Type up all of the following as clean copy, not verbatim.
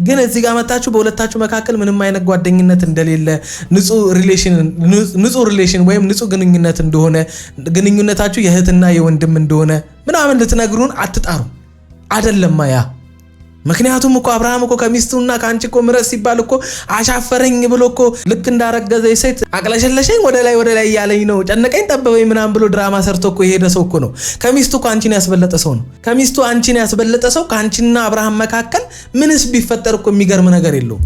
ግን እዚህ ጋር መጣችሁ በሁለታችሁ መካከል ምንም አይነት ጓደኝነት እንደሌለ ንጹህ ሪሌሽን ወይም ንጹህ ግንኙነት እንደሆነ ግንኙነታችሁ የእህትና የወንድም እንደሆነ ምናምን ልትነግሩን አትጣሩ አይደለም ያ ምክንያቱም እኮ አብርሃም እኮ ከሚስቱና ካንቺ እኮ ምረስ ሲባል እኮ አሻፈረኝ ብሎ እኮ ልክ እንዳረገዘ ሴት አቅለሸለሸኝ ወደ ላይ ያለኝ ነው ጨነቀኝ ጠበበኝ ምናምን ብሎ ድራማ ሰርቶ እኮ የሄደ ሰው እኮ ነው ከሚስቱ አንቺን ያስበለጠ ሰው ነው ከሚስቱ አንቺን ያስበለጠ ሰው ካንቺና አብርሃም መካከል ምንስ ቢፈጠር እኮ የሚገርም ነገር የለውም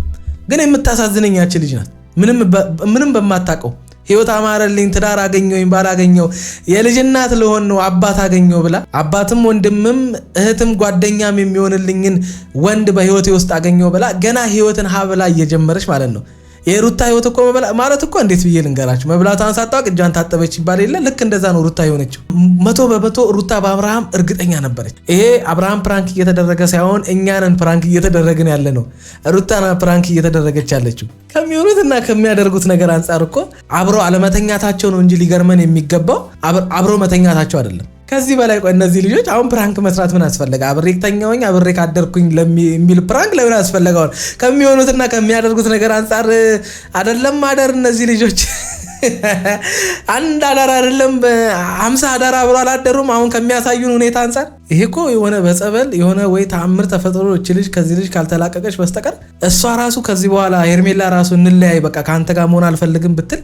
ግን የምታሳዝነኝ ያቺ ልጅ ናት ምንም በማታውቀው ህይወት አማረልኝ ትዳር አገኘውኝ ባላገኘው የልጅናት ለሆነ ነው አባት አገኘው ብላ አባትም ወንድምም እህትም ጓደኛም የሚሆንልኝን ወንድ በህይወቴ ውስጥ አገኘው ብላ ገና ህይወትን ሀብላ እየጀመረች ማለት ነው የሩታ ህይወት እኮ ማለት እኮ እንዴት ብዬ ልንገራችሁ መብላቷን ሳታውቅ እጇን ታጠበች ይባል የለ ልክ እንደዛ ነው ሩታ የሆነችው 100% ሩታ በአብርሃም እርግጠኛ ነበረች ይሄ አብርሃም ፕራንክ እየተደረገ ሳይሆን እኛንን ፕራንክ እየተደረገን ያለ ነው ሩታና ፕራንክ እየተደረገች ያለችው ከሚሆኑትና ከሚያደርጉት ነገር አንፃር እኮ አብሮ አለመተኛታቸው ነው እንጂ ሊገርመን የሚገባው አብሮ መተኛታቸው አይደለም ከዚህ በላይ ቆይ እነዚህ ልጆች አሁን ፕራንክ መስራት ምን አስፈልጋ አብሬ ተኛውኝ አብሬ ካደርኩኝ ለሚል ፕራንክ ለምን አስፈልጋው ከሚሆኑትና ከሚያደርጉት ነገር አንፃር አይደለም ማደር እነዚህ ልጆች አንድ አዳር አይደለም 50 አዳር አብሮ አላደሩም አሁን ከሚያሳዩን ሁኔታ አንፃር ይሄ እኮ የሆነ በጸበል የሆነ ወይ ተአምር ተፈጥሮ እቺ ልጅ ከዚህ ልጅ ካልተላቀቀች በስተቀር እሷ ራሱ ከዚህ በኋላ ሄርሜላ ራሱ እንለያይ በቃ ካንተ ጋር መሆን አልፈልግም ብትል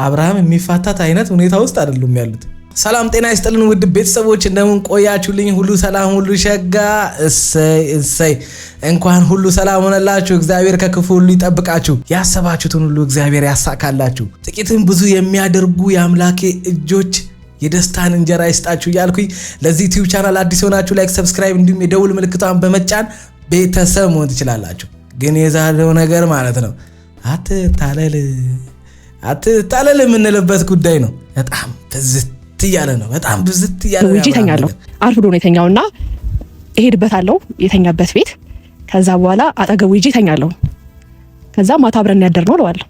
አብርሃም የሚፋታት አይነት ሁኔታ ውስጥ አይደሉም ያሉት ሰላም ጤና ይስጥልን ውድ ቤተሰቦች እንደምን ቆያችሁልኝ ሁሉ ሰላም ሁሉ ሸጋ እሰይ እንኳን ሁሉ ሰላም ሆነላችሁ እግዚአብሔር ከክፉ ሁሉ ይጠብቃችሁ ያሰባችሁትን ሁሉ እግዚአብሔር ያሳካላችሁ ጥቂትም ብዙ የሚያደርጉ የአምላኬ እጆች የደስታን እንጀራ ይስጣችሁ ያልኩኝ ለዚህ ዩቲዩብ ቻናል አዲስ ሆናችሁ ላይክ ሰብስክራይብ እንዲሁም የደውል ምልክቷን በመጫን ቤተሰብ መሆን ትችላላችሁ ግን የዛሬው ነገር ማለት ነው አትታለል የምንልበት ጉዳይ ነው በጣም ብዝት ያለ ነው በጣም ብዝት ያለ ነው ይተኛለው አርፍዶ ነው የተኛውና እሄድበታለሁ የተኛበት ቤት ከዛ በኋላ አጠገቡ ይተኛለው ከዛ ማታ አብረን ያደርነው ለዋለሁ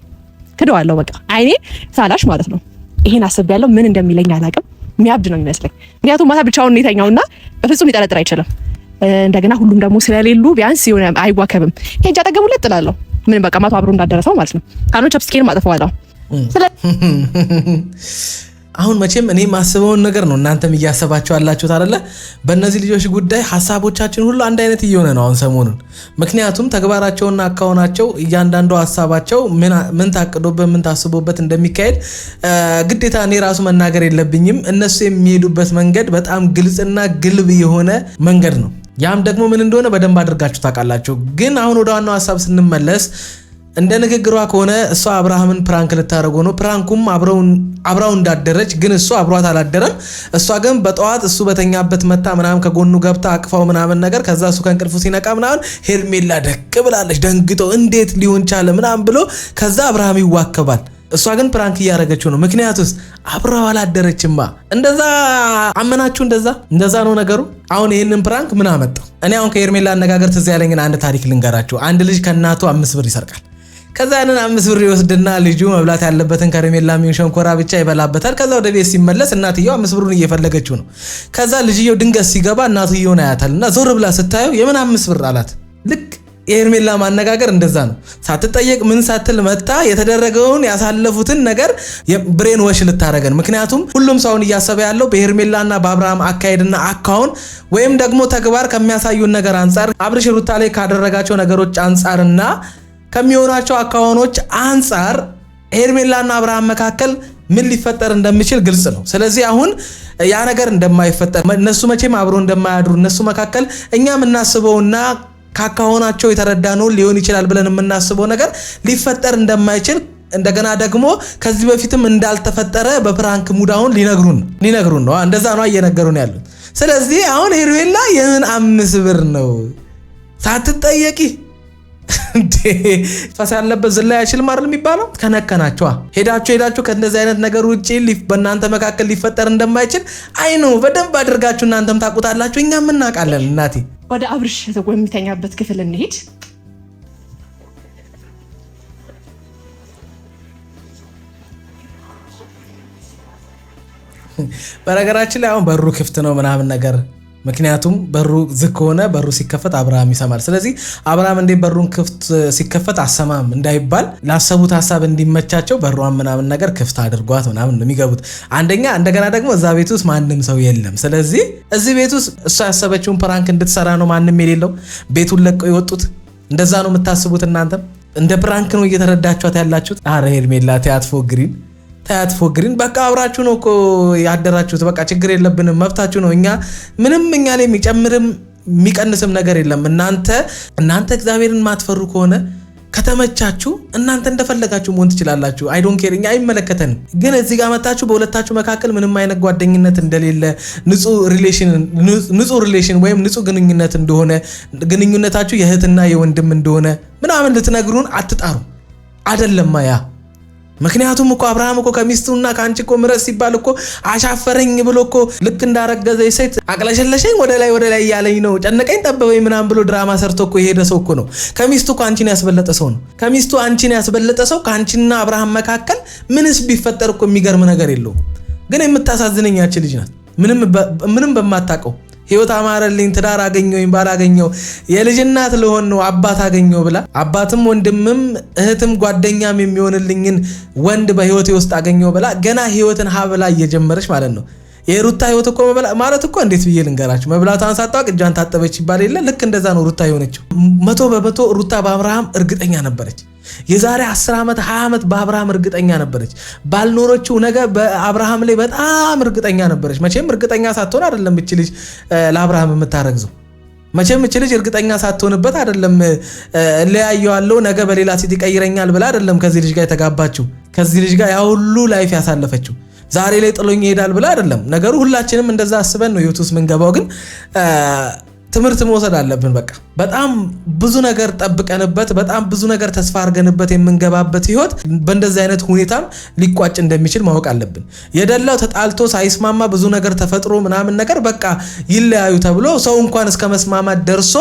ክደዋለሁ በቃ አይኔ ሳላሽ ማለት ነው ይሄን አስቤያለሁ ምን እንደሚለኝ አላውቅም የሚያብድ ነው የሚመስለኝ ምክንያቱም ማታ ብቻውን ነው የተኛውና በፍጹም ሊጠረጥር አይችልም እንደገና ሁሉም ደግሞ ስለሌሉ ቢያንስ የሆነ አይዋከብም ሄጃ አጠገቡ ለጥላለሁ ምን በቃ ማታ አብሮ እንዳደረሰው ማለት ነው ካኖ ቻፕስኬን ማጥፋዋለሁ አሁን መቼም እኔ ማስበውን ነገር ነው እናንተም እያሰባችሁ አላችሁት አይደለ በእነዚህ ልጆች ጉዳይ ሐሳቦቻችን ሁሉ አንድ አይነት እየሆነ ነው አሁን ሰሞኑን ምክንያቱም ተግባራቸውና አካውናቸው እያንዳንዱ ሐሳባቸው ምን ታቅዶበት ምን ታስቦበት እንደሚካሄድ ግዴታ እኔ ራሱ መናገር የለብኝም እነሱ የሚሄዱበት መንገድ በጣም ግልጽና ግልብ የሆነ መንገድ ነው ያም ደግሞ ምን እንደሆነ በደንብ አድርጋችሁ ታውቃላችሁ ግን አሁን ወደ ዋናው ሐሳብ ስንመለስ እንደ ንግግሯ ከሆነ እሷ አብርሃምን ፕራንክ ልታረጎ ነው ፕራንኩም አብራው እንዳደረች ግን እሷ አብሯት አላደረም እሷ ግን በጠዋት እሱ በተኛበት መታ ምናምን ከጎኑ ገብታ አቅፋው ምናምን ነገር ከዛ እሱ ከእንቅልፉ ሲነቃ ምናምን ሄርሜላ ደቅ ብላለች ደንግጦ እንዴት ሊሆን ቻለ ምናምን ብሎ ከዛ አብርሃም ይዋከባል እሷ ግን ፕራንክ እያረገችው ነው ምክንያቱስ አብራው አላደረችማ እንደዛ አመናችሁ እንደዛ ነው ነገሩ አሁን ይሄንን ፕራንክ ምን አመጣው እኔ አሁን ከሄርሜላ አነጋገር ትዝ ያለኝን አንድ ታሪክ ልንገራችሁ አንድ ልጅ ከናቱ 5 ብር ይሰርቃል ከዛ ያንን 5 ብር ይወስድና ልጁ መብላት ያለበትን ከረሜላ ሚን ሸንኮራ ብቻ ይበላበታል ከዛ ወደ ቤት ሲመለስ እናትየው 5 ብሩን እየፈለገችው ነው ከዛ ልጅየው ድንገት ሲገባ እናትየው ያያታልና ዞር ብላ ስታየው የምን 5 ብር አላት ልክ የሄርሜላ ማነጋገር እንደዛ ነው ሳትጠየቅ ምን ሳትል መጣ የተደረገውን ያሳለፉትን ነገር ብሬን ወሽ ልታረገን ምክንያቱም ሁሉም ሰውን እያሰበ ያለው በሄርሜላና በአብርሃም አካሄድና አካውን ወይም ደግሞ ተግባር ከሚያሳዩን ነገር አንፃር አብርሽ ሩታ ላይ ካደረጋቸው ነገሮች አንፃርና ከሚሆናቸው አካውኖች አንፃር ሄርሜላና አብርሃም መካከል ምን ሊፈጠር እንደሚችል ግልጽ ነው ስለዚህ አሁን ያ ነገር እንደማይፈጠር እነሱ መቼም አብሮ እንደማያድሩ እነሱ መካከል እኛም እናስበውና ካካሆናቸው የተረዳነው ሊሆን ይችላል ብለን የምናስበው ነገር ሊፈጠር እንደማይችል እንደገና ደግሞ ከዚህ በፊትም እንዳልተፈጠረ በፕራንክ ሙዳውን ሊነግሩን ነው እንደዛ ነው እየነገሩን ያሉት ስለዚህ አሁን ሄርሜላ የምን 5 ብር ነው ሳትጠየቂ ፈሳ ያለበት ዝላ ያችል ማርል የሚባለው ከነከናቸው ሄዳችሁ ከእንደዚህ አይነት ነገር ውጪ በእናንተ መካከል ሊፈጠር እንደማይችል አይኑ በደንብ አድርጋችሁ እናንተም ታውቁታላችሁ እኛም እናውቃለን እናቴ ወደ አብርሽ የሚተኛበት ክፍል እንሂድ በነገራችን ላይ አሁን በሩ ክፍት ነው ምናምን ነገር ምክንያቱም በሩ ዝግ ከሆነ በሩ ሲከፈት አብርሃም ይሰማል። ስለዚህ አብርሃም እንዴ በሩን ክፍት ሲከፈት አሰማም እንዳይባል ላሰቡት ሐሳብ እንዲመቻቸው በሩን ምናምን ነገር ክፍት አድርጓት ምናምን ነው የሚገቡት። አንደኛ እንደገና ደግሞ እዛ ቤት ውስጥ ማንም ሰው የለም። ስለዚህ እዚህ ቤት ውስጥ እሷ ያሰበችውን ፕራንክ እንድትሰራ ነው ማንም የሌለው ቤቱን ለቀው የወጡት። እንደዛ ነው የምታስቡት እናንተ? እንደ ፕራንክ ነው እየተረዳችኋት ያላችሁት? አረ ሄርሜላ ታያት ፎግሪን በቃ አብራችሁ ነው እኮ ያደራችሁት። በቃ ችግር የለብንም መብታችሁ ነው። ምንም እኛ ላይ የሚጨምርም የሚቀንስም ነገር የለም። እናንተ እግዚአብሔርን ማትፈሩ ከሆነ ከተመቻችሁ እናንተ እንደፈለጋችሁ መሆን ትችላላችሁ። አይ ዶንት ኬር፣ እኛ አይመለከተንም። ግን እዚህ ጋር መጣችሁ በሁለታችሁ መካከል ምንም አይነት ጓደኝነት እንደሌለ ንጹህ ሪሌሽን ወይም ንጹህ ግንኙነት እንደሆነ ግንኙነታችሁ የእህትና የወንድም እንደሆነ ምናምን ልትነግሩን አትጣሩ። አይደለም ያ ምክንያቱም እኮ አብርሃም እኮ ከሚስቱና ከአንቺ እኮ ምረጥ ሲባል እኮ አሻፈረኝ ብሎ እኮ ልክ እንዳረገዘ ሴት አቅለሸለሸኝ ወደ ላይ እያለኝ ነው ጨነቀኝ ጠበበኝ ምናምን ብሎ ድራማ ሰርቶ እኮ የሄደ ሰው እኮ ነው። ከሚስቱ እኮ አንቺን ያስበለጠ ሰው ነው። ከሚስቱ አንቺን ያስበለጠ ሰው ከአንቺና አብርሃም መካከል ምንስ ቢፈጠር እኮ የሚገርም ነገር የለውም። ግን የምታሳዝነኝ ያቺ ልጅ ናት። ምንም በማታውቀው ህይወት አማረልኝ ትዳር አገኘው ባላገኘው የልጅ እናት ለሆን ነው አባት አገኘው ብላ አባትም ወንድምም እህትም ጓደኛም የሚሆንልኝን ወንድ በህይወቴ ውስጥ አገኘው ብላ ገና ህይወትን ሀብላ እየጀመረች ማለት ነው። የሩታ ህይወት እኮ ማለት እኮ እንዴት ብዬ ልንገራችሁ? መብላቷን ሳታውቅ እጇን ታጠበች ይባል የለ? ልክ እንደዛ ነው ሩታ የሆነችው። 100% ሩታ በአብርሃም እርግጠኛ ነበረች። የዛሬ 10 ዓመት 20 ዓመት በአብርሃም እርግጠኛ ነበረች። ባልኖረችው ነገር በአብርሃም ላይ በጣም እርግጠኛ ነበረች። መቼም እርግጠኛ ሳትሆን አይደለም እቺ ልጅ ለአብርሃም የምታረግዘው። መቼም እቺ ልጅ እርግጠኛ ሳትሆንበት አይደለም ለያየዋለው ነገ በሌላ ሴት ይቀይረኛል ብላ አይደለም ከዚህ ልጅ ጋር የተጋባችው። ከዚህ ልጅ ጋር ያ ሁሉ ላይፍ ያሳለፈችው ዛሬ ላይ ጥሎኝ ይሄዳል ብላ አይደለም። ነገሩ ሁላችንም እንደዛ አስበን ነው ዩቱብ ምንገባው። ግን ትምህርት መውሰድ አለብን። በቃ በጣም ብዙ ነገር ጠብቀንበት በጣም ብዙ ነገር ተስፋ አድርገንበት የምንገባበት ህይወት በእንደዚህ አይነት ሁኔታም ሊቋጭ እንደሚችል ማወቅ አለብን። የደላው ተጣልቶ ሳይስማማ ብዙ ነገር ተፈጥሮ ምናምን ነገር በቃ ይለያዩ ተብሎ ሰው እንኳን እስከ መስማማት ደርሶ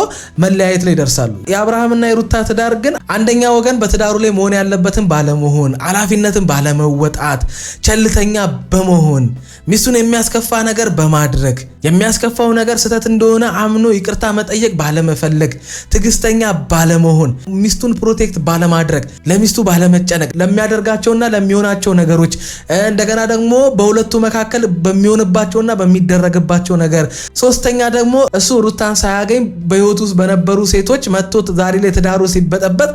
መለያየት ላይ ደርሳሉ። የአብርሃምና የሩታ ትዳር ግን አንደኛ ወገን በትዳሩ ላይ መሆን ያለበትን ባለመሆን፣ ኃላፊነትን ባለመወጣት፣ ቸልተኛ በመሆን ሚስቱን የሚያስከፋ ነገር በማድረግ የሚያስከፋው ነገር ስህተት እንደሆነ አምኖ ይቅርታ መጠየቅ ባለመፈለግ፣ ትግስተኛ ባለመሆን፣ ሚስቱን ፕሮቴክት ባለማድረግ፣ ለሚስቱ ባለመጨነቅ፣ ለሚያደርጋቸውና ለሚሆናቸው ነገሮች እንደገና ደግሞ በሁለቱ መካከል በሚሆንባቸውና በሚደረግባቸው ነገር፣ ሶስተኛ ደግሞ እሱ ሩታን ሳያገኝ በህይወቱ ውስጥ በነበሩ ሴቶች መጥቶ ዛሬ ላይ ትዳሩ ሲበጠበጥ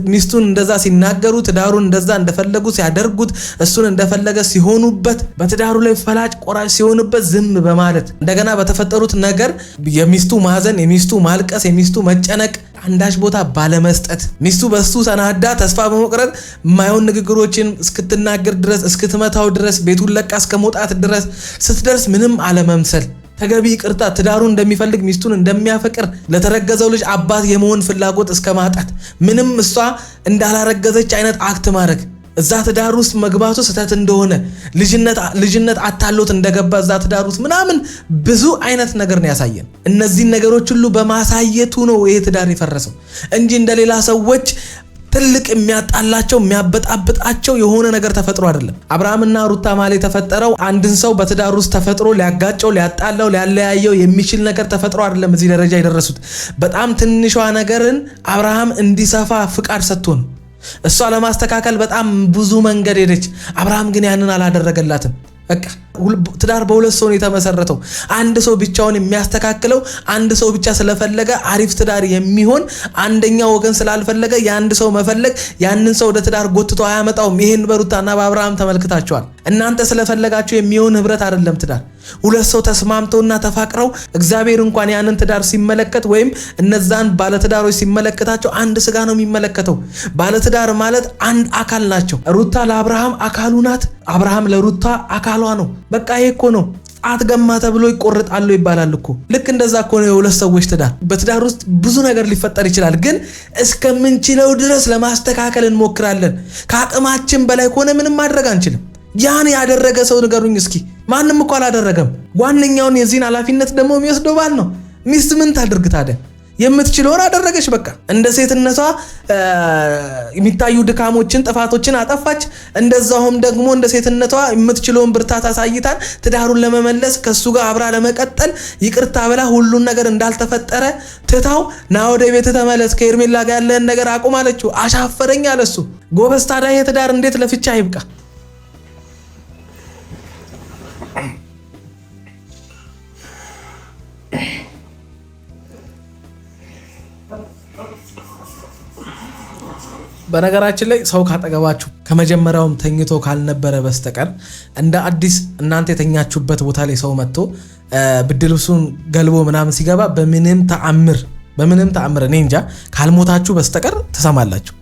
ሚስቱን እንደዛ ሲናገሩ ትዳሩን እንደዛ እንደፈለጉ ሲያደርጉት እሱን እንደፈለገ ሲሆኑበት በትዳሩ ላይ ፈላጭ ቆራጭ ሲሆንበት ዝም በማለት እንደገና በተፈጠሩት ነገር የሚስቱ ማዘን፣ የሚስቱ ማልቀስ፣ የሚስቱ መጨነቅ አንዳች ቦታ ባለመስጠት ሚስቱ በሱ ሰናዳ ተስፋ በመቁረጥ ማይሆን ንግግሮችን እስክትናገር ድረስ እስክትመታው ድረስ ቤቱን ለቃ እስከመውጣት ድረስ ስትደርስ ምንም አለመምሰል፣ ተገቢ ይቅርታ፣ ትዳሩን እንደሚፈልግ ሚስቱን እንደሚያፈቅር ለተረገዘው ልጅ አባት የመሆን ፍላጎት እስከማጣት ምንም እሷ እንዳላረገዘች አይነት አክት ማድረግ እዛ ትዳር ውስጥ መግባቱ ስህተት እንደሆነ ልጅነት አታሎት እንደገባ እዛ ትዳር ውስጥ ምናምን ብዙ አይነት ነገር ነው ያሳየን። እነዚህን ነገሮች ሁሉ በማሳየቱ ነው ይሄ ትዳር የፈረሰው እንጂ እንደሌላ ሰዎች ትልቅ የሚያጣላቸው የሚያበጣብጣቸው የሆነ ነገር ተፈጥሮ አይደለም። አብርሃምና ሩታ ማለት ተፈጠረው አንድን ሰው በትዳር ውስጥ ተፈጥሮ ሊያጋጨው፣ ሊያጣላው፣ ሊያለያየው የሚችል ነገር ተፈጥሮ አይደለም። እዚህ ደረጃ የደረሱት በጣም ትንሿ ነገርን አብርሃም እንዲሰፋ ፍቃድ ሰጥቶ ነው። እሷ ለማስተካከል በጣም ብዙ መንገድ ሄደች። አብርሃም ግን ያንን አላደረገላትም። በቃ ትዳር በሁለት ሰው ነው የተመሰረተው። አንድ ሰው ብቻውን የሚያስተካክለው አንድ ሰው ብቻ ስለፈለገ አሪፍ ትዳር የሚሆን አንደኛው ወገን ስላልፈለገ የአንድ ሰው መፈለግ ያንን ሰው ወደ ትዳር ጎትቶ አያመጣውም። ይሄን በሩታና በአብርሃም ተመልክታቸዋል። እናንተ ስለፈለጋችሁ የሚሆን ህብረት አይደለም ትዳር። ሁለት ሰው ተስማምተውና ተፋቅረው እግዚአብሔር እንኳን ያንን ትዳር ሲመለከት ወይም እነዛን ባለትዳሮች ሲመለከታቸው አንድ ስጋ ነው የሚመለከተው። ባለትዳር ማለት አንድ አካል ናቸው። ሩታ ለአብርሃም አካሉ ናት፣ አብርሃም ለሩታ አካሏ ነው። በቃ ይሄ እኮ ነው። ጣት ገማ ተብሎ ይቆርጣሉ ይባላል እኮ። ልክ እንደዛ እኮ ነው የሁለት ሰዎች ትዳር። በትዳር ውስጥ ብዙ ነገር ሊፈጠር ይችላል፣ ግን እስከምንችለው ድረስ ለማስተካከል እንሞክራለን። ከአቅማችን በላይ ከሆነ ምንም ማድረግ አንችልም። ያን ያደረገ ሰው ንገሩኝ እስኪ። ማንም እኮ አላደረገም። ዋነኛውን የዚህን ኃላፊነት ደግሞ የሚወስደው ባል ነው። ሚስት ምን ታድርግ ታዲያ? የምትችለውን አደረገች። በቃ እንደ ሴትነቷ የሚታዩ ድካሞችን ጥፋቶችን አጠፋች። እንደዛውም ደግሞ እንደ ሴትነቷ የምትችለውን ብርታት አሳይታን ትዳሩን ለመመለስ ከሱ ጋር አብራ ለመቀጠል ይቅርታ ብላ ሁሉን ነገር እንዳልተፈጠረ ትታው ና ወደ ቤት ተመለስ ከሄርሜላ ጋር ያለህን ነገር አቁም አለችው። አሻፈረኝ አለሱ። ጎበዝ ታዲያ የትዳር እንዴት ለፍቻ ይብቃ? በነገራችን ላይ ሰው ካጠገባችሁ ከመጀመሪያውም ተኝቶ ካልነበረ በስተቀር እንደ አዲስ እናንተ የተኛችሁበት ቦታ ላይ ሰው መጥቶ ብርድ ልብሱን ገልቦ ምናምን ሲገባ በምንም ተአምር እኔ እንጃ ካልሞታችሁ በስተቀር ትሰማላችሁ።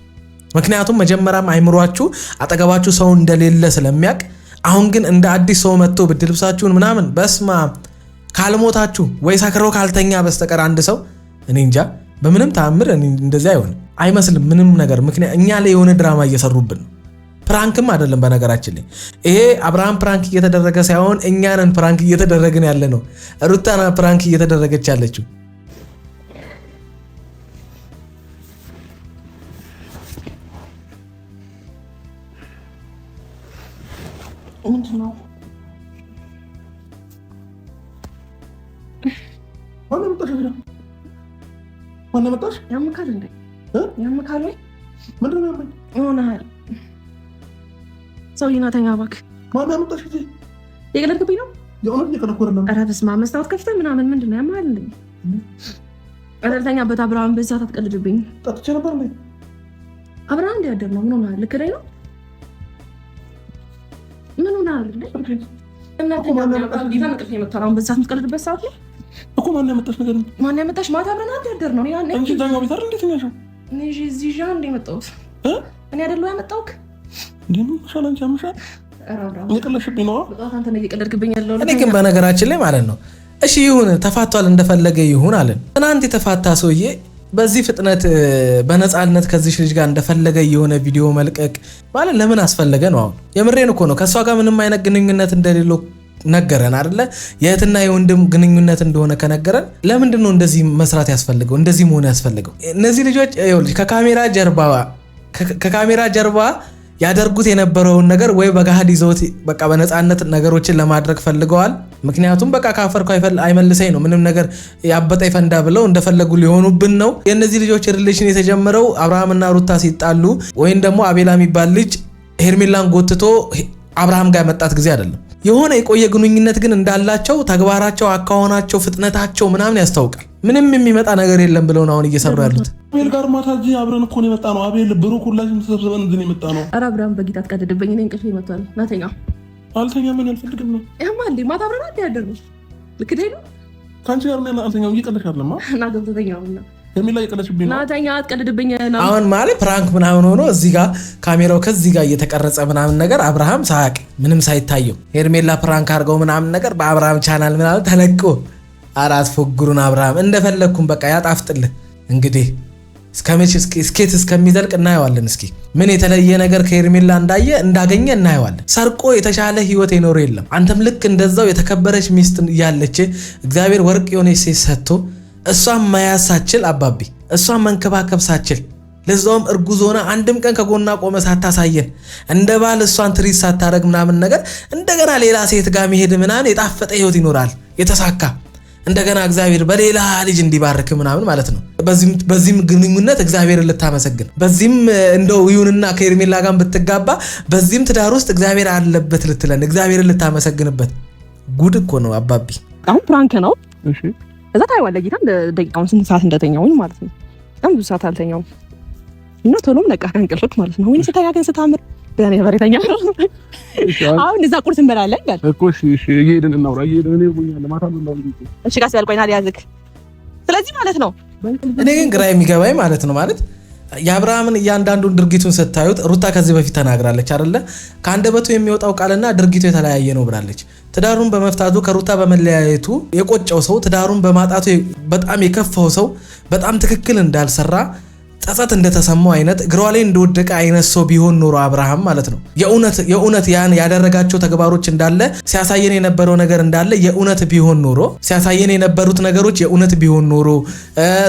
ምክንያቱም መጀመሪያም አይምሯችሁ አጠገባችሁ ሰው እንደሌለ ስለሚያውቅ፣ አሁን ግን እንደ አዲስ ሰው መጥቶ ብርድ ልብሳችሁን ምናምን በስማ ካልሞታችሁ ወይ ሰክሮ ካልተኛ በስተቀር አንድ ሰው እኔ እንጃ በምንም ተአምር እንደዚህ አይሆንም አይመስልም ምንም ነገር። ምክንያት እኛ ላይ የሆነ ድራማ እየሰሩብን ነው። ፕራንክም አይደለም በነገራችን ላይ ይሄ አብርሃም ፕራንክ እየተደረገ ሳይሆን እኛንን ፕራንክ እየተደረግን ያለ ነው። ሩታና ፕራንክ እየተደረገች ያለችው ምንድነው? ማን መጣሽ? ያምካል እንዴ? ያምካል ወይ? ምንድን ነው ያመኝ? ሆነሃል ሰው ይናተኛ ባክ። ማን ያመጣሽ? እዚህ የቀለድክብኝ ነው? የሆነ የቀለድኩ ነው። ኧረ በስመ አብ መስታወት ከፍተህ ምናምን ምንድን ነው ያምሃል እንዴ? ቀለልተኛበት አብርሃም በዛ ታትቀልድብኝ። ጠጥቼ ነበር እንዴ? አብርሃም እንደ ያደር ነው። ምን ሆነሃል? ልክ ላይ ነው? ምን ሆነሃል እንዴ? እናንተ ማን ዲቫን ቅልፍ የመጣው በዛ የምትቀልድበት ሰዓት ነው እኮ። ማን ያመጣሽ ነገር ነው? ማን ያመጣሽ? ማታ አብረን ያደር ነው። ያን እንጂ ዳኛው ቢታር እንዴት ነው ያለው? እኔ እዚህ ጃ እንደ መጣሁት እኔ አይደለሁ ያመጣሁክ እንዴ? ነው ሻላንቺ አምሻል የቀለሽብኝ ነው። በጣም አንተ ነው እየቀለድክብኝ ያለው። እኔ ግን በነገራችን ላይ ማለት ነው እሺ ይሁን ተፋቷል እንደፈለገ ይሁን አለን። ትናንት የተፋታ ሰውዬ በዚህ ፍጥነት በነፃነት ከዚህ ልጅ ጋር እንደፈለገ የሆነ ቪዲዮ መልቀቅ ማለት ለምን አስፈለገ ነው? አሁን የምሬን እኮ ነው። ከሷ ጋር ምንም አይነት ግንኙነት እንደሌለው ነገረን አይደለ? የእህትና የወንድም ግንኙነት እንደሆነ ከነገረን ለምንድን ነው እንደዚህ መስራት ያስፈልገው? እንደዚህ መሆን ያስፈልገው? እነዚህ ልጆች ከካሜራ ጀርባ ያደርጉት የነበረውን ነገር ወይ በጋህድ ይዘውት በቃ በነፃነት ነገሮችን ለማድረግ ፈልገዋል። ምክንያቱም በቃ ካፈርኩ አይመልሰኝ ነው፣ ምንም ነገር ያበጠ ይፈንዳ ብለው እንደፈለጉ ሊሆኑብን ነው። የእነዚህ ልጆች ሪሌሽን የተጀመረው አብርሃምና ሩታ ሲጣሉ ወይም ደግሞ አቤላ የሚባል ልጅ ሄርሜላን ጎትቶ አብርሃም ጋር መጣት ጊዜ አይደለም። የሆነ የቆየ ግንኙነት ግን እንዳላቸው ተግባራቸው፣ አካሆናቸው፣ ፍጥነታቸው ምናምን ያስታውቃል። ምንም የሚመጣ ነገር የለም ብለው ነው አሁን እየሰሩ ያሉት። አቤል ጋር ማታ እዚህ አብረን እኮ ነው የመጣ ነው። አቤል ብሩክ ሁላችንም ተሰብስበን እዚህ ነው የመጣ ነው። ኧረ አብርሃም በጌታ አትቀደድብኝ። እኔ እንቅልፍ ይመጣል። ናተኛ አልተኛ ምን አልፈልግም ነው ያማ እንዴ ማታ አብረን ያደርነው ልክ ደይ ነው ካንቺ ጋር ነው አልተኛው። እየቀለድሻለማ እና ገብተኛውና ሄርሜላ እየቀለድሽብኝ ነው። ናተኛ አትቀደድብኝ ነው አሁን ማለት ፕራንክ ምናምን ሆኖ እዚህ ጋር ካሜራው ከዚህ ጋር እየተቀረጸ ምናምን ነገር አብርሃም ሳቅ ምንም ሳይታየው ሄርሜላ ፕራንክ አድርገው ምናምን ነገር በአብርሃም ቻናል ምናምን ተለቆ አራት ፎግሩን አብርሃም እንደፈለግኩም በቃ ያጣፍጥልህ። እንግዲህ እስከመቼ እስኬት እስከሚዘልቅ እናየዋለን። እስኪ ምን የተለየ ነገር ከሄርሜላ እንዳገኘ እናየዋለን። ሰርቆ የተሻለ ህይወት የኖረ የለም። አንተም ልክ እንደዛው የተከበረች ሚስት ያለች እግዚአብሔር ወርቅ የሆነች ሴት ሰጥቶ እሷን መያዝ ሳችል አባቢ እሷን መንከባከብ ሳችል ለዛውም እርጉዝ ሆና አንድም ቀን ከጎና ቆመ ሳታሳየን እንደ ባል እሷን ትሪት ሳታረግ ምናምን ነገር እንደገና ሌላ ሴት ጋር መሄድ ምናምን የጣፈጠ ህይወት ይኖራል የተሳካ እንደገና እግዚአብሔር በሌላ ልጅ እንዲባርክ ምናምን ማለት ነው። በዚህም ግንኙነት እግዚአብሔርን ልታመሰግን በዚህም እንደው ይሁንና ከሄርሜላ ጋር ብትጋባ በዚህም ትዳር ውስጥ እግዚአብሔር አለበት ልትለን እግዚአብሔርን ልታመሰግንበት። ጉድ እኮ ነው አባቢ። አሁን ፕራንክ ነው እሺ። እዛ ታይዋለህ ጌታ ደቂቃውን ስንት ሰዓት እንደተኛውን ማለት ነው። በጣም ብዙ ሰዓት አልተኛውም እና ቶሎም ነቃ ከእንቅልፍ ማለት ነው። ወይኔ ስተኛ ግን ስታምር በእኔ በሬተኛ ነው። አሁን እዛ ቁርስ እንበላለን ጋር እኮ እሺ እየሄድን እናውራ። እየሄድን እኔ ቡኛለ ማታ ነው ነው እሺ ጋር ሲያልቆይና ሊያዝክ። ስለዚህ ማለት ነው እኔ ግን ግራ የሚገባኝ ማለት ነው ማለት የአብርሃምን እያንዳንዱን ድርጊቱን ስታዩት ሩታ ከዚህ በፊት ተናግራለች አይደለ? ከአንደበቱ የሚወጣው ቃልና ድርጊቱ የተለያየ ነው ብላለች። ትዳሩን በመፍታቱ ከሩታ በመለያየቱ የቆጨው ሰው፣ ትዳሩን በማጣቱ በጣም የከፋው ሰው፣ በጣም ትክክል እንዳልሰራ ጸጸት እንደተሰማው አይነት እግሯ ላይ እንደወደቀ አይነት ሰው ቢሆን ኖሮ አብርሃም ማለት ነው የእውነት ያን ያደረጋቸው ተግባሮች እንዳለ ሲያሳየን የነበረው ነገር እንዳለ የእውነት ቢሆን ኖሮ ሲያሳየን የነበሩት ነገሮች የእውነት ቢሆን ኖሮ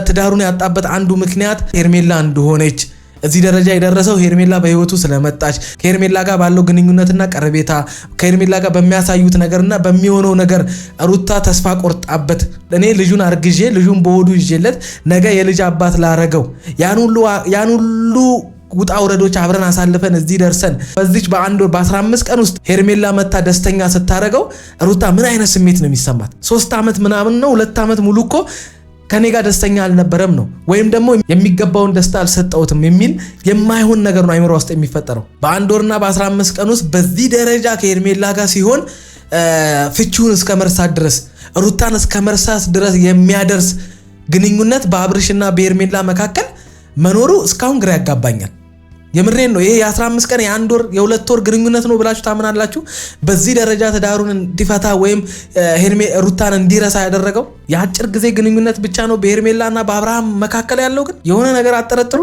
ትዳሩን ያጣበት አንዱ ምክንያት ሄርሜላ እንደሆነች እዚህ ደረጃ የደረሰው ሄርሜላ በህይወቱ ስለመጣች ከሄርሜላ ጋር ባለው ግንኙነትና ቀረቤታ ከሄርሜላ ጋር በሚያሳዩት ነገርና በሚሆነው ነገር ሩታ ተስፋ ቆርጣበት እኔ ልጁን አርግዤ ልጁን በሆዱ ይዤለት ነገ የልጅ አባት ላረገው ያን ሁሉ ውጣ ውረዶች አብረን አሳልፈን እዚህ ደርሰን በዚች በአንድ ወር በ15 ቀን ውስጥ ሄርሜላ መታ ደስተኛ ስታረገው ሩታ ምን አይነት ስሜት ነው የሚሰማት? 3 ዓመት ምናምን ነው 2 ዓመት ሙሉ እኮ ከኔ ጋር ደስተኛ አልነበረም ነው ወይም ደግሞ የሚገባውን ደስታ አልሰጠውትም የሚል የማይሆን ነገር ነው አይምሮ ውስጥ የሚፈጠረው። በአንድ ወርና በ15 ቀን ውስጥ በዚህ ደረጃ ከሄርሜላ ጋር ሲሆን ፍቺውን እስከ መርሳት ድረስ ሩታን እስከ መርሳት ድረስ የሚያደርስ ግንኙነት በአብርሽና በሄርሜላ መካከል መኖሩ እስካሁን ግራ ያጋባኛል። የምሬን ነው። ይሄ የ15 ቀን የ1 ወር የ2 ወር ግንኙነት ነው ብላችሁ ታምናላችሁ? በዚህ ደረጃ ትዳሩን እንዲፈታ ወይም ሩታን እንዲረሳ ያደረገው የአጭር ጊዜ ግንኙነት ብቻ ነው በሄርሜላና በአብርሃም መካከል ያለው ግን የሆነ ነገር አጠረጥሩ።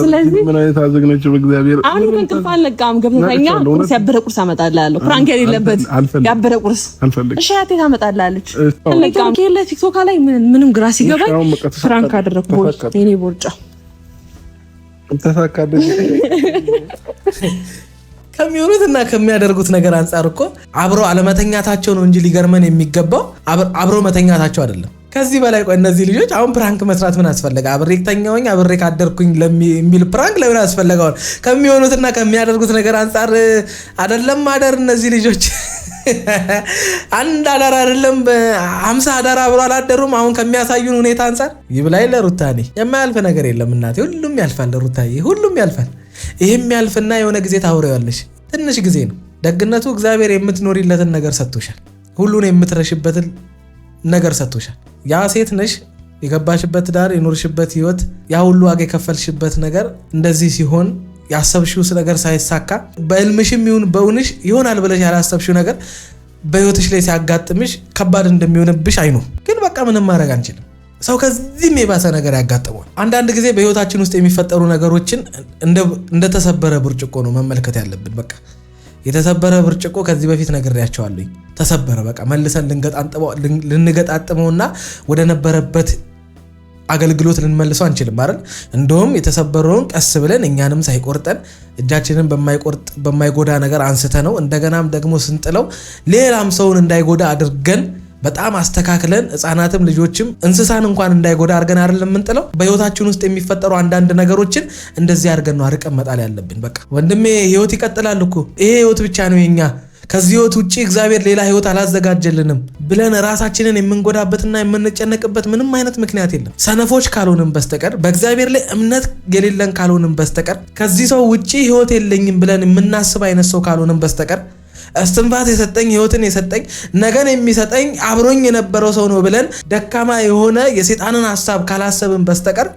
ስለዚህ ምን አይነት አዘግነች በእግዚአብሔር አሁን እንቅልፍ አልነቃም። ገብተኛ ቁርስ ያበረ ቁርስ አመጣልሃለሁ። ፍራንክ የሌለበት ያበረ ቁርስ እሺ ያቴ ታመጣልሃለች። አልነቃም ከሌለ ቲክቶክ ላይ ምንም ግራ ሲገባኝ ፍራንክ አደረኩ የኔ ቦርጫ ተሳካደኝ። ከሚሆኑትና ከሚያደርጉት ነገር አንፃር እኮ አብሮ አለመተኛታቸው ነው እንጂ ሊገርመን የሚገባው አብሮ መተኛታቸው አይደለም። ከዚህ በላይ ቆይ እነዚህ ልጆች አሁን ፕራንክ መስራት ምን አስፈልጋ? አብሬ ተኛውኝ አብሬ ካደርኩኝ ለሚል ፕራንክ ለምን አስፈልጋው? ከሚሆኑትና ከሚያደርጉት ነገር አንፃር አይደለም ማደር እነዚህ ልጆች አንድ አዳር አይደለም 50 አዳር አብሮ አላደሩም። አሁን ከሚያሳዩን ሁኔታ አንፃር ይብላይ ለሩታኔ የማያልፍ ነገር የለም እናቴ። ሁሉም ያልፋል ሩታዬ፣ ሁሉም ያልፋል። ይሄም ያልፍና የሆነ ጊዜ ታውሪዋለሽ። ትንሽ ጊዜ ነው። ደግነቱ እግዚአብሔር የምትኖሪለትን ነገር ሰጥቶሻል። ሁሉን የምትረሽበትን ነገር ሰጥቶሻል። ያ ሴት ነሽ የገባሽበት ዳር የኖርሽበት ህይወት ያ ሁሉ ዋጋ የከፈልሽበት ነገር እንደዚህ ሲሆን ያሰብሽው ነገር ሳይሳካ በእልምሽም ይሁን በእውንሽ ይሆናል ብለሽ ያላሰብሽው ነገር በህይወትሽ ላይ ሲያጋጥምሽ ከባድ እንደሚሆንብሽ አይኑ ግን በቃ ምንም ማድረግ አንችልም። ሰው ከዚህም የባሰ ነገር ያጋጥመዋል። አንዳንድ ጊዜ በህይወታችን ውስጥ የሚፈጠሩ ነገሮችን እንደተሰበረ ብርጭቆ ነው መመልከት ያለብን። በቃ የተሰበረ ብርጭቆ ከዚህ በፊት ነግሬያቸዋለሁ። ተሰበረ በቃ መልሰን ልንገጣጥመውና ወደ ነበረበት አገልግሎት ልንመልሰው አንችልም አይደል? እንደውም የተሰበረውን ቀስ ብለን እኛንም ሳይቆርጠን እጃችንን በማይጎዳ ነገር አንስተ ነው እንደገናም ደግሞ ስንጥለው ሌላም ሰውን እንዳይጎዳ አድርገን በጣም አስተካክለን ህፃናትም ልጆችም እንስሳን እንኳን እንዳይጎዳ አድርገን አይደለም የምንጥለው። በህይወታችን ውስጥ የሚፈጠሩ አንዳንድ ነገሮችን እንደዚህ አድርገን ነው አርቀን መጣል ያለብን። በቃ ወንድሜ ህይወት ይቀጥላል እኮ ይሄ ህይወት ብቻ ነው የኛ ከዚህ ህይወት ውጪ እግዚአብሔር ሌላ ህይወት አላዘጋጀልንም ብለን ራሳችንን የምንጎዳበትና የምንጨነቅበት ምንም አይነት ምክንያት የለም። ሰነፎች ካልሆንም በስተቀር በእግዚአብሔር ላይ እምነት የሌለን ካልሆንም በስተቀር ከዚህ ሰው ውጪ ህይወት የለኝም ብለን የምናስብ አይነት ሰው ካልሆንም በስተቀር እስትንፋስ የሰጠኝ ህይወትን የሰጠኝ ነገን የሚሰጠኝ አብሮኝ የነበረው ሰው ነው ብለን ደካማ የሆነ የሰይጣንን ሐሳብ ካላሰብን በስተቀር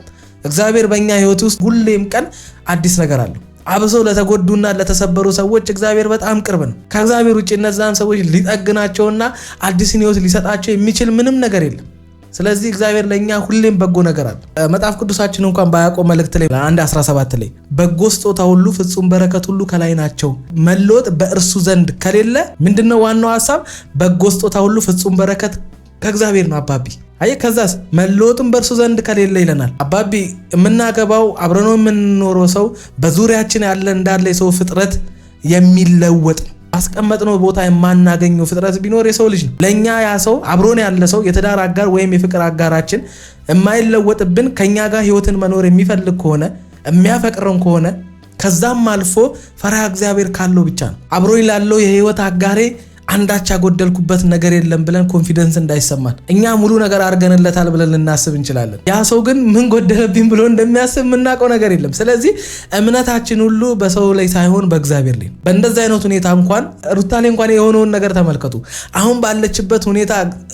እግዚአብሔር በእኛ ህይወት ውስጥ ሁሌም ቀን አዲስ ነገር አለው። አብሰው ለተጎዱና ለተሰበሩ ሰዎች እግዚአብሔር በጣም ቅርብ ነው። ከእግዚአብሔር ውጪ እነዛን ሰዎች ሊጠግናቸውና አዲስ ህይወት ሊሰጣቸው የሚችል ምንም ነገር የለም። ስለዚህ እግዚአብሔር ለኛ ሁሌም በጎ ነገር አለ። መጽሐፍ ቅዱሳችን እንኳን በያዕቆብ መልእክት ላይ 1:17 ላይ በጎ ስጦታ ሁሉ ፍጹም በረከት ሁሉ ከላይ ናቸው፣ መለወጥ በእርሱ ዘንድ ከሌለ ምንድነው ዋናው ሐሳብ? በጎ ስጦታ ሁሉ ፍጹም በረከት ከእግዚአብሔር ነው አባቢ። አይ ከዛስ መለወጥም በእርሱ ዘንድ ከሌለ ይለናል አባቢ። የምናገባው አብረነው የምንኖረው ሰው በዙሪያችን ያለ እንዳለ የሰው ፍጥረት የሚለወጥ አስቀመጥነው ቦታ የማናገኘው ፍጥረት ቢኖር የሰው ልጅ ነው። ለኛ ያ ሰው አብሮን ያለ ሰው የትዳር አጋር ወይም የፍቅር አጋራችን የማይለወጥብን ከኛ ጋር ህይወትን መኖር የሚፈልግ ከሆነ የሚያፈቅረን ከሆነ ከዛም አልፎ ፈሪሃ እግዚአብሔር ካለው ብቻ ነው። አብሮኝ ላለው የህይወት አጋሬ አንዳች ያጎደልኩበት ነገር የለም ብለን ኮንፊደንስ እንዳይሰማን እኛ ሙሉ ነገር አድርገንለታል ብለን ልናስብ እንችላለን። ያ ሰው ግን ምን ጎደለብኝ ብሎ እንደሚያስብ የምናውቀው ነገር የለም። ስለዚህ እምነታችን ሁሉ በሰው ላይ ሳይሆን በእግዚአብሔር ላይ። በእንደዚህ አይነት ሁኔታ እንኳን ሩታ ላይ እንኳን የሆነውን ነገር ተመልከቱ። አሁን ባለችበት ሁኔታ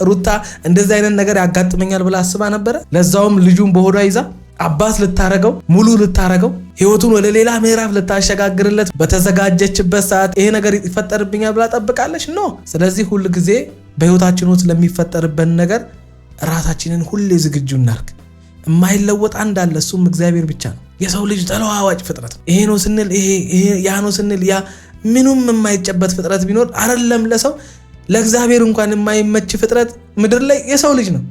ሩታ እንደዚህ አይነት ነገር ያጋጥመኛል ብላ አስባ ነበረ? ለዛውም ልጁን በሆዷ ይዛ አባት ልታረገው ሙሉ ልታረገው ህይወቱን ወደ ሌላ ምዕራፍ ልታሸጋግርለት በተዘጋጀችበት ሰዓት ይሄ ነገር ይፈጠርብኛል ብላ ጠብቃለች ነው። ስለዚህ ሁሉ ጊዜ በህይወታችን ውስጥ ለሚፈጠርበት ነገር ራሳችንን ሁሌ ዝግጁ እናርግ። የማይለወጥ አንድ አለ፣ እሱም እግዚአብሔር ብቻ ነው። የሰው ልጅ ተለዋዋጭ ፍጥረት ነው። ይሄ ነው ስንል ይሄ ያ ነው ስንል ያ ምንም የማይጨበት ፍጥረት ቢኖር አይደለም ለሰው ለእግዚአብሔር እንኳን የማይመች ፍጥረት ምድር ላይ የሰው ልጅ ነው።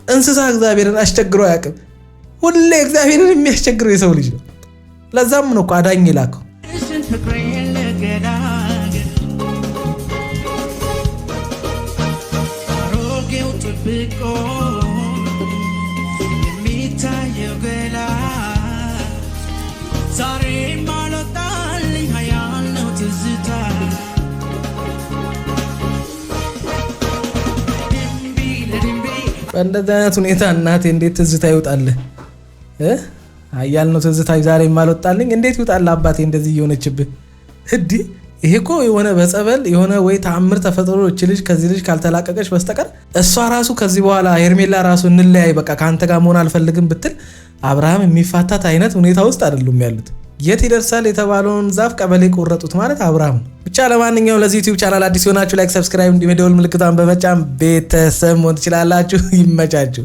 እንስሳ እግዚአብሔርን አስቸግሮ አያውቅም። ሁሌ እግዚአብሔርን የሚያስቸግረው የሰው ልጅ ነው። ለዛም ነው አዳኝ ይላከው። በእንደዚህ አይነት ሁኔታ እናቴ እንዴት ትዝታ ይውጣልህ? አያል ነው ትዝታ ዛሬ ማልወጣልኝ እንዴት ይውጣልህ አባቴ እንደዚህ እየሆነችብህ? ይሄ እኮ የሆነ በጸበል የሆነ ወይ ተአምር ተፈጥሮ እቺ ልጅ ከዚህ ልጅ ካልተላቀቀች በስተቀር እሷ ራሱ ከዚህ በኋላ ሄርሜላ ራሱ እንለያይ በቃ ካንተ ጋር መሆን አልፈልግም ብትል አብርሃም የሚፋታት አይነት ሁኔታ ውስጥ አይደሉም ያሉት። የት ይደርሳል የተባለውን ዛፍ ቀበሌ ቆረጡት ማለት አብርሃም። ብቻ ለማንኛውም ለዚህ ዩቲዩብ ቻናል አዲስ ሆናችሁ ላይክ፣ ሰብስክራይብ እንዲህ የደወል ምልክቷን በመጫን ቤተሰብ መሆን ትችላላችሁ። ይመቻችሁ።